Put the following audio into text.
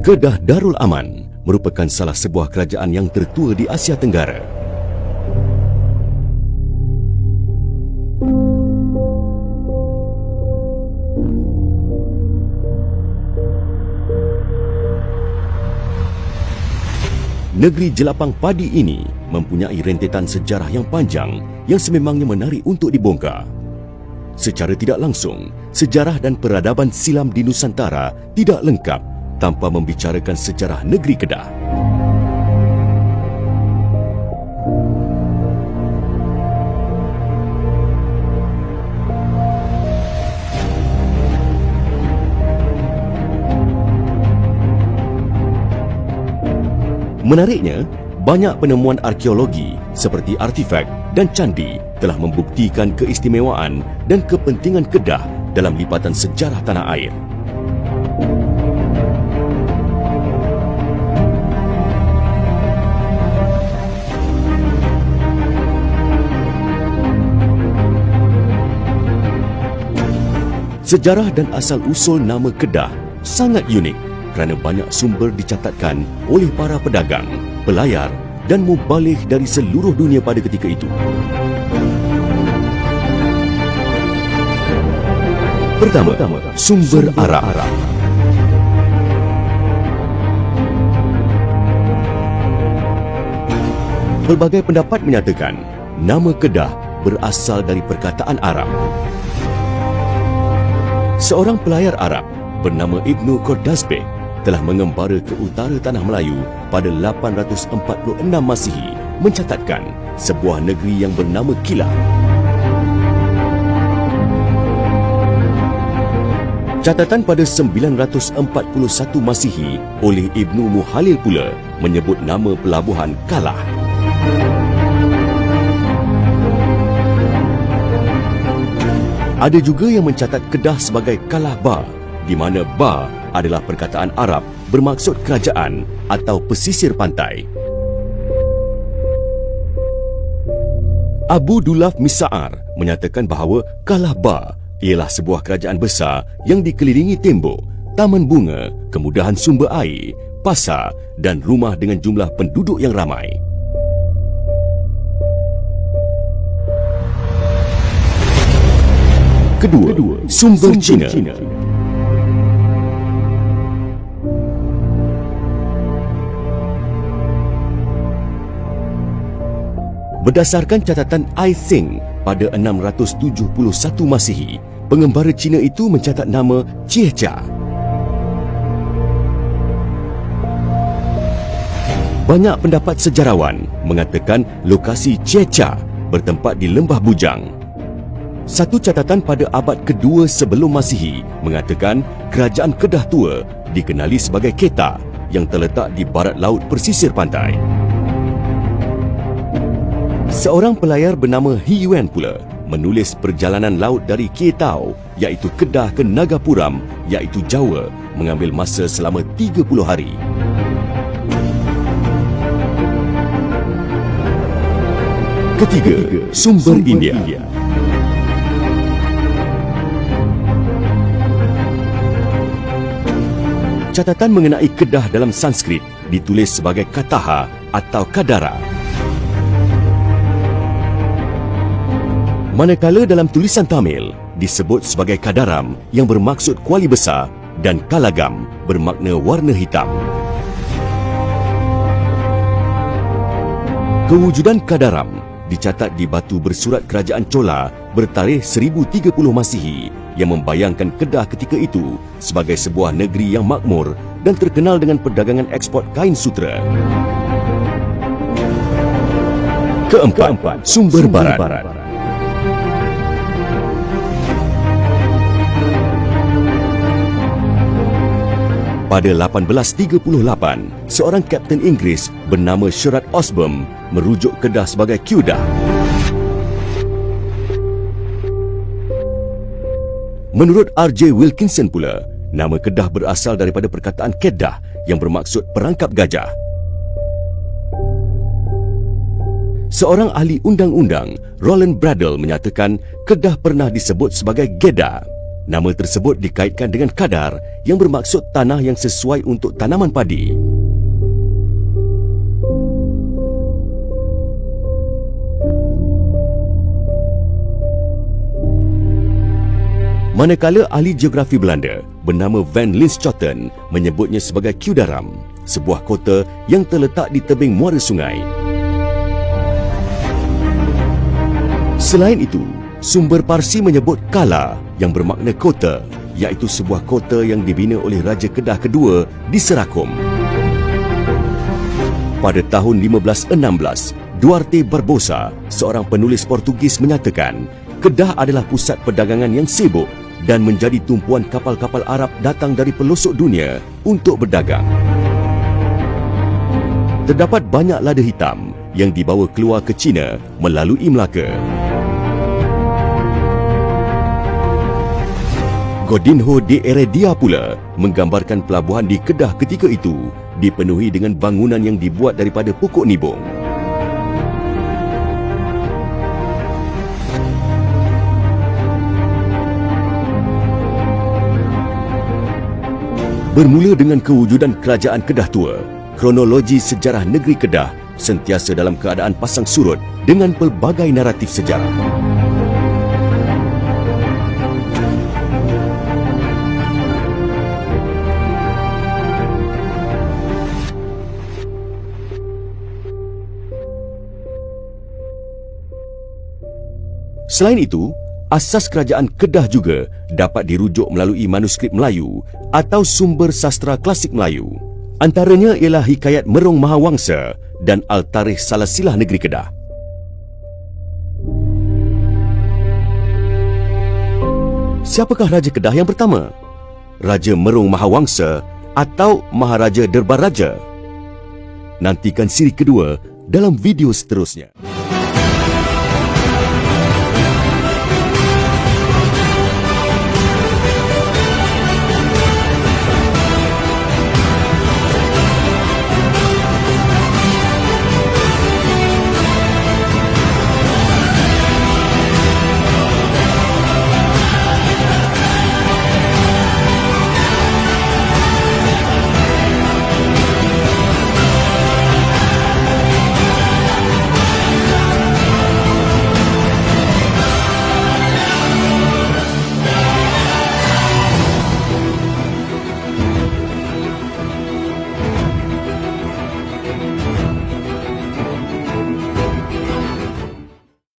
Kedah Darul Aman merupakan salah sebuah kerajaan yang tertua di Asia Tenggara. Negeri jelapang padi ini mempunyai rentetan sejarah yang panjang yang sememangnya menarik untuk dibongkar. Secara tidak langsung, sejarah dan peradaban silam di Nusantara tidak lengkap tanpa membicarakan sejarah negeri Kedah. Menariknya, banyak penemuan arkeologi seperti artifak dan candi telah membuktikan keistimewaan dan kepentingan Kedah dalam lipatan sejarah tanah air. Sejarah dan asal-usul nama Kedah sangat unik kerana banyak sumber dicatatkan oleh para pedagang, pelayar dan mubalik dari seluruh dunia pada ketika itu. Pertama, sumber Arab. Pelbagai pendapat menyatakan nama Kedah berasal dari perkataan Arab. Seorang pelayar Arab bernama Ibnu Qordazbeh telah mengembara ke utara Tanah Melayu pada 846 Masihi mencatatkan sebuah negeri yang bernama Kilah. Catatan pada 941 Masihi oleh Ibnu Muhalil pula menyebut nama pelabuhan Kalah. Ada juga yang mencatat Kedah sebagai Kalah Ba, di mana Ba adalah perkataan Arab bermaksud kerajaan atau pesisir pantai. Abu Dulaf Mis'ar menyatakan bahawa Kalah Ba ialah sebuah kerajaan besar yang dikelilingi tembok, taman bunga, kemudahan sumber air, pasar dan rumah dengan jumlah penduduk yang ramai. Kedua, sumber Cina. Berdasarkan catatan I Think pada 671 Masihi, pengembara Cina itu mencatat nama Chiehcha. Banyak pendapat sejarawan mengatakan lokasi Chiehcha bertempat di Lembah Bujang. Satu catatan pada abad kedua sebelum Masihi mengatakan kerajaan Kedah Tua dikenali sebagai Kedah yang terletak di barat laut pesisir pantai. Seorang pelayar bernama He Yuan pula menulis perjalanan laut dari Kietau iaitu Kedah ke Nagapuram iaitu Jawa mengambil masa selama 30 hari. Ketiga, sumber India. Catatan mengenai Kedah dalam Sanskrit ditulis sebagai Kataha atau Kadara. Manakala dalam tulisan Tamil disebut sebagai Kadaram yang bermaksud kuali besar dan Kalagam bermakna warna hitam. Kewujudan Kadaram dicatat di batu bersurat kerajaan Chola bertarikh 1030 Masihi yang membayangkan Kedah ketika itu sebagai sebuah negeri yang makmur dan terkenal dengan perdagangan ekspor kain sutera. Keempat, sumber Barat. Pada 1838, seorang kapten Inggeris bernama Sherard Osborne merujuk Kedah sebagai Kedah. Menurut R.J. Wilkinson pula, nama Kedah berasal daripada perkataan Kedah yang bermaksud perangkap gajah. Seorang ahli undang-undang, Roland Bradle menyatakan Kedah pernah disebut sebagai Geda. Nama tersebut dikaitkan dengan kadar yang bermaksud tanah yang sesuai untuk tanaman padi. Manakala ahli geografi Belanda bernama Van Linschoten menyebutnya sebagai Kudaram, sebuah kota yang terletak di tebing muara sungai. Selain itu, sumber Parsi menyebut Kala yang bermakna kota, iaitu sebuah kota yang dibina oleh Raja Kedah kedua di Serakum. Pada tahun 1516, Duarte Barbosa, seorang penulis Portugis, menyatakan Kedah adalah pusat perdagangan yang sibuk dan menjadi tumpuan kapal-kapal Arab datang dari pelosok dunia untuk berdagang. Terdapat banyak lada hitam yang dibawa keluar ke China melalui Melaka. Godinho de Heredia pula menggambarkan pelabuhan di Kedah ketika itu dipenuhi dengan bangunan yang dibuat daripada pokok nibung. Bermula dengan kewujudan Kerajaan Kedah Tua, kronologi sejarah negeri Kedah sentiasa dalam keadaan pasang surut dengan pelbagai naratif sejarah. Selain itu, asas kerajaan Kedah juga dapat dirujuk melalui manuskrip Melayu atau sumber sastra klasik Melayu. Antaranya ialah Hikayat Merong Mahawangsa dan Al-Tarikh Salasilah Negeri Kedah. Siapakah Raja Kedah yang pertama? Raja Merong Mahawangsa atau Maharaja Derbar Raja? Nantikan siri kedua dalam video seterusnya.